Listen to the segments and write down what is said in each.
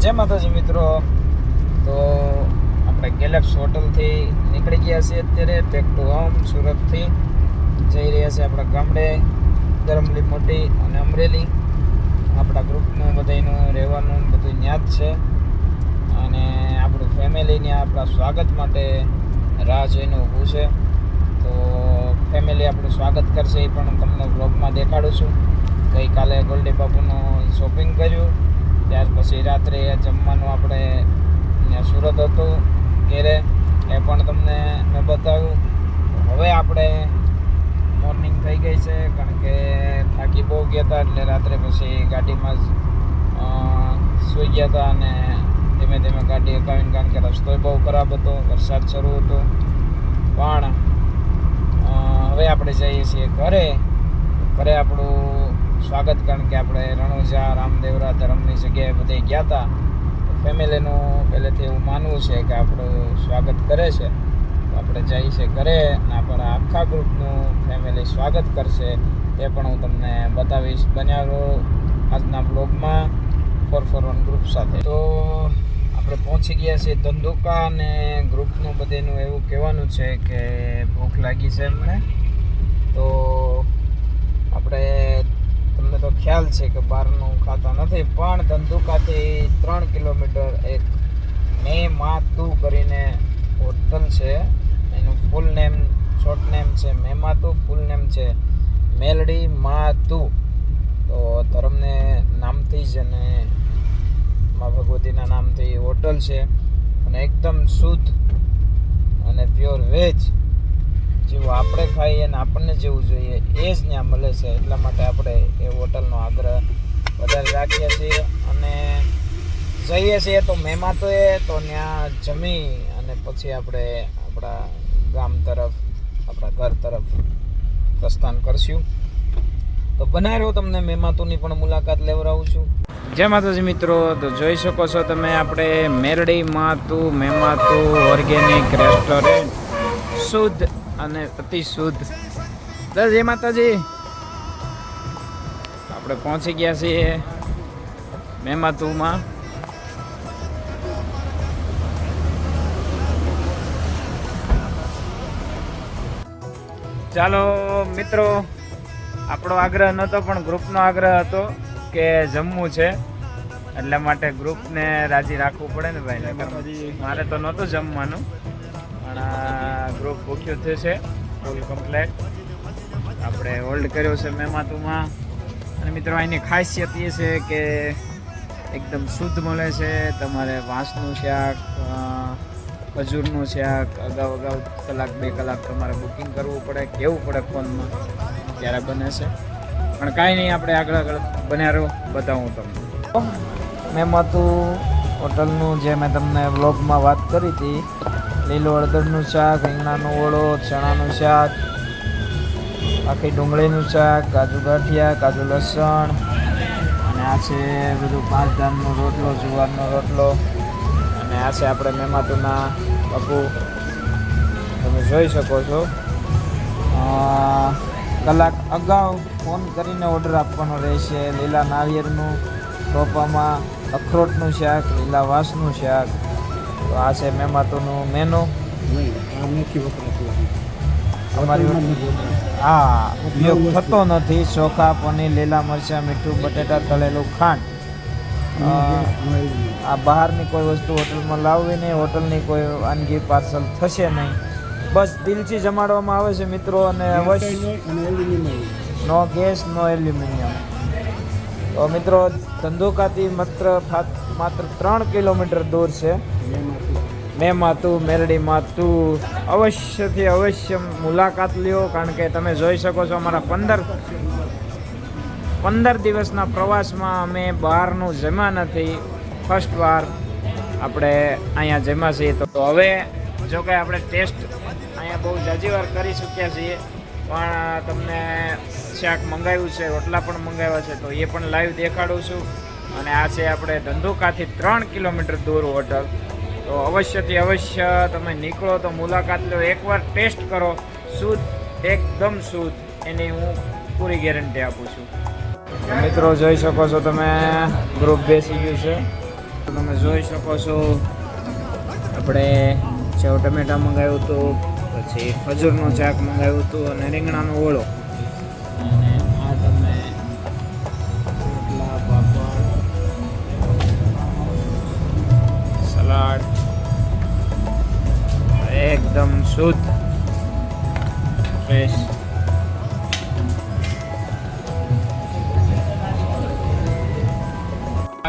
જય માતાજી મિત્રો. તો આપણે ગેલેક્સ હોટલથી નીકળી ગયા છીએ અત્યારે બેક ટુ હોમ. સુરતથી જઈ રહ્યા છીએ આપણા ગામડે ગરમલી મોટી અને અમરેલી. આપણા ગ્રુપનું બધાનું રહેવાનું બધું ન્યાજ છે અને આપણું ફેમિલીને આપણા સ્વાગત માટે રાહ જોઈને ઊભું છે. તો ફેમિલી આપણું સ્વાગત કરશે એ પણ હું તમને બ્લોગમાં દેખાડું છું. ગઈકાલે ગોલ્ડી બાપુનું શોપિંગ કર્યું, ત્યાર પછી રાત્રે જમવાનું આપણે ત્યાં સુરત હતું ઘેરે, એ પણ તમને મેં બતાવ્યું. હવે આપણે મોર્નિંગ થઈ ગઈ છે કારણ કે થાકી બહુ ગયા હતા એટલે રાત્રે પછી ગાડીમાં જ સૂઈ ગયા હતા અને ધીમે ધીમે ગાડી હકાવીને, કારણ કે રસ્તો બહુ ખરાબ હતો, વરસાદ શરૂ હતો. પણ હવે આપણે જઈએ છીએ ઘરે આપણું સ્વાગત, કારણ કે આપણે રણુજા રામદેવરા ધરમની જગ્યાએ બધે ગયા હતા. ફેમિલીનું પહેલેથી એવું માનવું છે કે આપણું સ્વાગત કરે છે, તો આપણે જઈએ છીએ ઘરે અને આપણા આખા ગ્રુપનું ફેમિલી સ્વાગત કરશે તે પણ હું તમને બતાવીશ. બન્યા રહો આજના બ્લોગમાં 441 ગ્રુપ સાથે. તો આપણે પહોંચી ગયા છીએ ધંધુકા અને ગ્રુપનું બધેનું એવું કહેવાનું છે કે ભૂખ લાગી છે એમને. તો આપણે, તમને તો ખ્યાલ છે કે બહારનું ખાતા નથી, પણ ધંધુકાથી 3 કિલોમીટર એક મેમાતુ કરીને હોટલ છે. એનું ફૂલ નેમ, શોર્ટ નેમ છે મેમાતુ, ફૂલ નેમ છે મેલડી માતુ. તો ધર્મને નામથી જ અને મા ભગવતીના નામથી હોટલ છે અને એકદમ શુદ્ધ અને પ્યોર વેજ જેવું આપણે ખાઈએ અને આપણને જેવું જોઈએ એ જ ત્યાં મળે છે. એટલા માટે આપણે એ હોટલનો આગ્રહ વધારે રાખીએ છીએ અને જઈએ છીએ તો મેમાતુએ તો ત્યાં જમી અને પછી આપણે આપણા ગામ તરફ, આપણા ઘર તરફ પ્રસ્થાન કરશું. તો બનાવી રહ્યો, તમને મેમાતુની પણ મુલાકાત લેવડાવું છું. જય માતાજી મિત્રો. તો જોઈ શકો છો તમે, આપણે મેરડી માતુ મેમાતુ ઓર્ગેનિક રેસ્ટોરન્ટ, શુદ્ધ અને અતિ શુદ્ધ. જય માતાજી. આપણે પહોંચી ગયા છીએ મેમાતુમાં. ચાલો મિત્રો, આપણો આગ્રહ નહોતો પણ ગ્રુપનો આગ્રહ હતો કે જમવું છે, એટલા માટે ગ્રુપને રાજી રાખવું પડે ને ભાઈ. મારે તો નહોતું જમવાનું પણ ગ્રુપ ભૂખ્યું થયું છે ફૂલ કમ્પ્લેટ. આપણે હોલ્ડ કર્યો છે મેમાતુમાં. અને મિત્રો અહીંની ખાસિયત એ છે કે એકદમ શુદ્ધ મળે છે. તમારે વાંસનું શાક, ખજૂરનું શાક અગાઉ કલાક 2 કલાક તમારે બુકિંગ કરવું પડે, કહેવું પડે ફોનમાં, ત્યારે બને છે. પણ કાંઈ નહીં, આપણે આગળ બન્યા રહો, બતાવું તમને. મેમાતુ હોટલનું જે મેં તમને વ્લોગમાં વાત કરી હતી, લીલું હળદરનું શાક, રીંગણાનો ઓળો, ચણાનું શાક, આખી ડુંગળીનું શાક, કાજુ ગાંઠિયા, કાજુ લસણ, અને આ છે બધું 5 ધામનો રોટલો, જુવારનો રોટલો. અને આ છે આપણે મેમાતુના બાપુ, તમે જોઈ શકો છો. કલાક અગાઉ ફોન કરીને ઓર્ડર આપવાનો રહેશે. લીલા નાળિયેરનું ટોપામાં અખરોટનું શાક, લીલા વાસનું શાક. તો આ છે મેમાતુનું મેનુ. અમારી હા ઉપયોગ થતો નથી. ચોખા, પનીર, લીલા મરચાં, મીઠું, બટેટા, તળેલું, ખાંડ. આ બહારની કોઈ વસ્તુ હોટલમાં લાવવી નહીં, હોટલની કોઈ વાનગી પાર્સલ થશે નહીં. બસ દિલથી જમાડવામાં આવે છે મિત્રો. અને નો ગેસ, નો એલ્યુમિનિયમ. તો મિત્રો ધંધુકાથી માત્ર 3 કિલોમીટર દૂર છે મેમાતુ, મેરડી માતુ. અવશ્યથી અવશ્ય મુલાકાત લ્યો, કારણ કે તમે જોઈ શકો છો અમારા 15 દિવસના પ્રવાસમાં અમે બહારનું જમ્યા નથી. ફર્સ્ટ વાર આપણે અહીંયા જમ્યા છીએ. તો હવે જો કે આપણે ટેસ્ટ અહીંયા બહુ જાજી વાર કરી ચૂક્યા છીએ, પણ તમને શાક મંગાવ્યું છે, રોટલા પણ મંગાવ્યા છે, તો એ પણ લાઈવ દેખાડું છું. અને આ છે આપણે ધંધુકાથી 3 કિલોમીટર દૂર હોટલ. તો અવશ્યથી અવશ્ય તમે નીકળો તો મુલાકાત લો, એકવાર ટેસ્ટ કરો. શુદ્ધ, એકદમ શુદ્ધ, એની હું પૂરી ગેરંટી આપું છું. મિત્રો જોઈ શકો છો તમે, ગ્રુપ બેસી ગયું છે તમે જોઈ શકો છો આપણે સેવ ટમેટા મંગાવ્યું હતું, પછી ખજૂરનો ચાક મંગાવ્યું હતું અને રીંગણાનો ઓળો. અને આ તમે રોટલા, પાપડ, સલાડ એકદમ શુદ્ધ ફ્રેશ.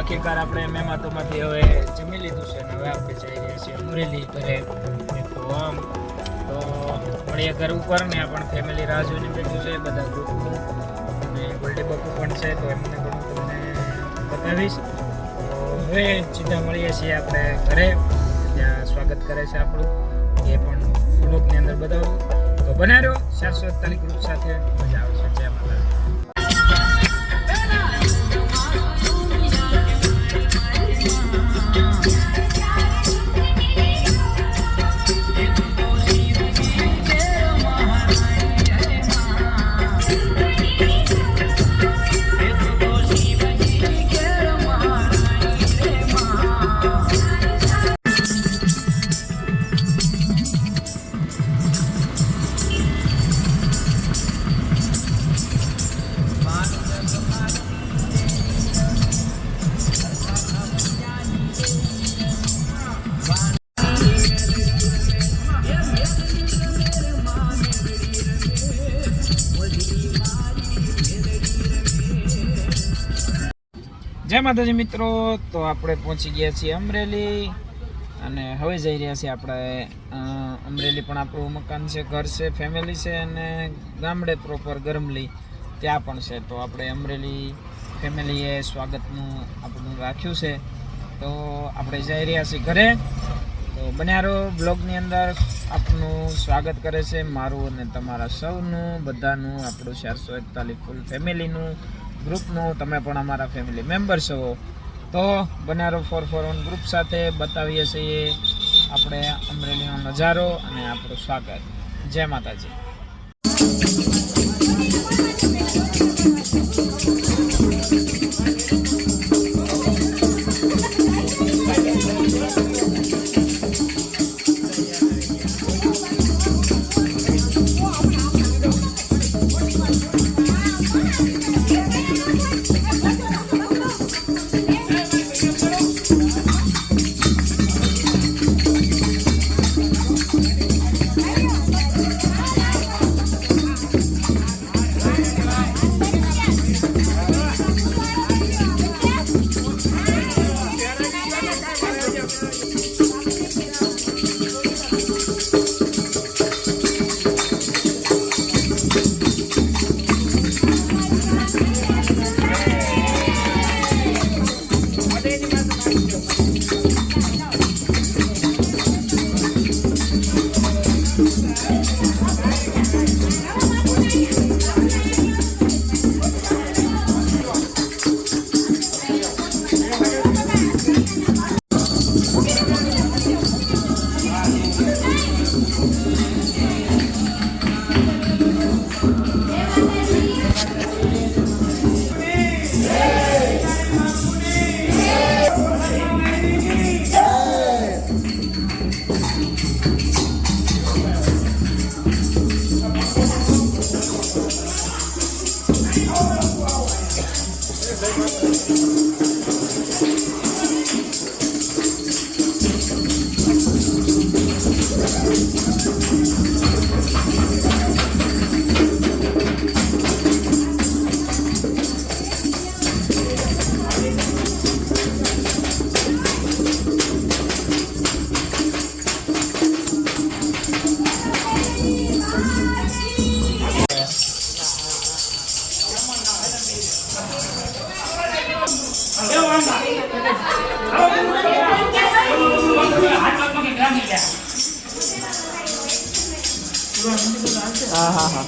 આખીરકાર આપણે મહેમાનોમાંથી હવે જમી લીધું છે અને હવે આપણે જઈ રહ્યા છીએ અમરેલી ઘરે. તો આમ તો મળીએ ઘર ઉપર ને પણ ફેમિલી રાહ જોઈને બેઠું છે, બધા ગ્રુપનું અને ગોલ્ડી બાપુ પણ છે, તો એમને પણ તમને બતાવીશ. તો હવે સીધા મળીએ છીએ આપણે ઘરે, ત્યાં સ્વાગત કરે છે આપણું, એ પણ બ્લોગની અંદર બતાવું. તો બનાવી રહ્યો 441 ગ્રુપ સાથે, મજા આવશે. જય માતા. જય માતાજી મિત્રો, તો આપણે પહોંચી ગયા છીએ અમરેલી અને હવે જઈ રહ્યા છીએ આપણે અમરેલી. પણ આપણું મકાન છે, ઘર છે, ફેમિલી છે અને ગામડે પ્રોપર ગરમલી ત્યાં પણ છે. તો આપણે અમરેલી ફેમિલીએ સ્વાગતનું આપણું રાખ્યું છે, તો આપણે જઈ રહ્યા છીએ ઘરે. તો બન્યારો બ્લોગની અંદર આપનું સ્વાગત કરે છે મારું અને તમારા સૌનું, બધાનું, આપણું 441 ફૂલ ફેમિલીનું ગ્રુપનું. તમે પણ અમારા ફેમિલી મેમ્બર છો, તો બનારો 441 ગ્રુપ સાથે બતાવીએ છીએ આપણે અમરેલીનો નજારો અને આપણું સ્વાગત. જય માતાજી. हाँ हाँ हाँ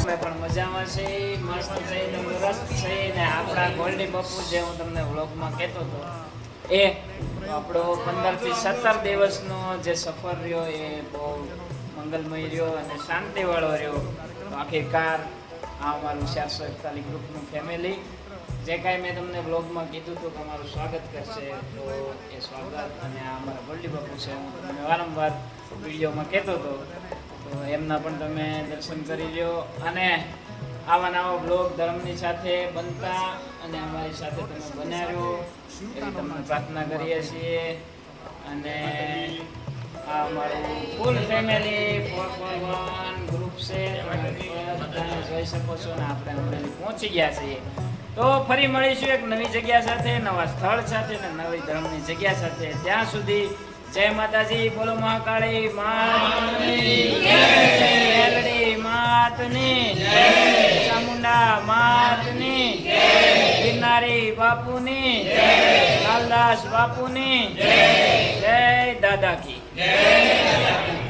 અમે પણ મજામાં છે, મસ્ત છે, તંદુરસ્ત છે ને આપણા ગોલ્ડી બાપુ જે હું તમને વ્લોગમાં કહેતો હતો એ આપણો 15 થી 17 દિવસનો જે સફર રહ્યો એ બહુ મંગલમય રહ્યો અને શાંતિવાળો રહ્યો. તો આખિરકાર આ અમારું 441 ગ્રુપનું ફેમિલી જે કાંઈ મેં તમને વ્લોગમાં કીધું હતું કે અમારું સ્વાગત કરશે, તો એ સ્વાગત અને આ અમારા ગોલ્ડી બાપુ છે હું તમને વારંવાર વિડીયોમાં કહેતો હતો, તો એમના પણ તમે દર્શન કરી લ્યો અને આવા નવા બ્લોગ ધર્મની સાથે બનતા અને અમારી સાથે તમે બન્યા રહ્યો એવી તમને પ્રાર્થના કરીએ છીએ. અને આ અમારું ફૂલ ફેમિલી 441 ગ્રુપ છે, તમે જોઈ શકો છો ને આપણે અમરેલી પહોંચી ગયા છીએ. તો ફરી મળીશું એક નવી જગ્યા સાથે, નવા સ્થળ સાથે ને નવી ધર્મની જગ્યા સાથે. ત્યાં સુધી જય માતાજી, બોલો મહાકાળી માતની જય, મેલડી માતની જય, ચામુંડા માતની જય, ગિરનારી બાપુની જય, લાલદાસ બાપુની જય, જય દાદા કી જય.